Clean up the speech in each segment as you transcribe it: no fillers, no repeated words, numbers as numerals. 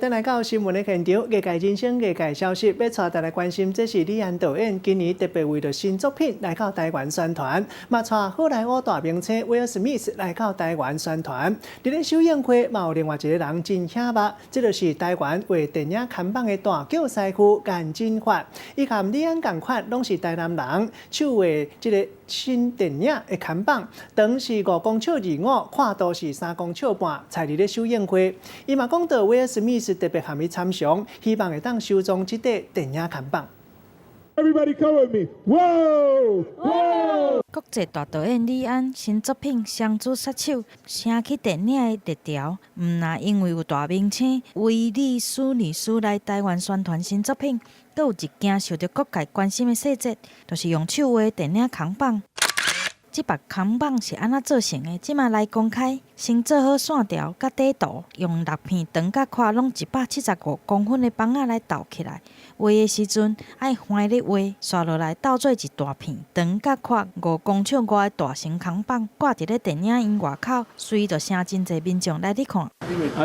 等来到新闻的现场，业界人生、业界消息，要带大家关心，这是李安导演今年特别为着新作品来到台湾宣传，嘛带好莱坞大明星威尔史密斯来到台湾宣传。伫咧首映会，嘛有另外一个人真显目，这就是台湾为电影看板的大叫师傅颜真发，伊甲李安同款，拢是台南人，手画这个新电影的看板，长是5公尺25，宽度是3公尺半，才伫咧首映会，伊嘛讲到威尔史密斯特别含伊参详，希望会当收藏这块电影看板。Everybody come with me! Whoa! Whoa! 国际大导演李安新作品《双子杀手》掀起电影的热潮，毋但因为有大明星威利史密斯来台湾宣传新作品，阁有一件受到各界关心的细节，就是用手画电影看板。这把扛棒是安怎做成的？即马来公开，先做好线条甲底图，用6片长甲宽拢175公分的棒仔来斗起来。画的时阵爱翻力画，刷落来斗做一大片长甲宽5公尺外的大型扛棒，挂伫咧电影院外口，随着成真侪民众来去看。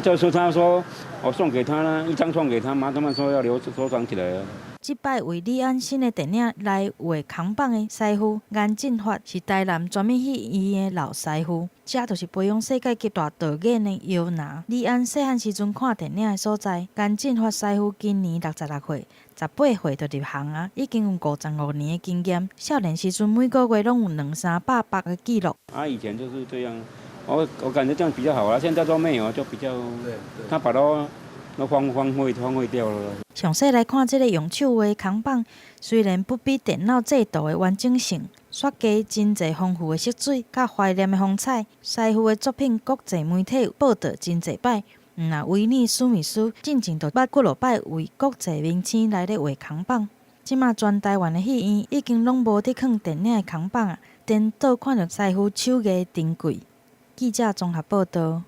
就是他说我送给他啦，一张送给他嘛，他们说要留收藏起来啊。即摆为李安新的电影来画扛棒的师傅颜真发，是台南专门戏院的老师傅，这就是培养世界级大导演的摇篮。李安细汉时阵看电影的所在，颜真发师傅今年66岁，18岁就入行啊，已经有55年的经验。少年时阵每个月拢有200-300百的记录。以前就是这样，我感觉这样比较好啊，现在都没有，就比较，他把它荒废掉了。详细来看，这个用手画扛棒，虽然不比电脑制图的完整性，刷加真侪丰富的色水，甲怀念的风采。师傅的作品，国际媒体报道真侪摆。那威尼史密斯进前就捌几落摆为国际明星来咧画扛棒。即马全台湾的戏院已经拢无得放电影的扛棒啊，颠倒看到师傅手艺珍贵。记者综合报道。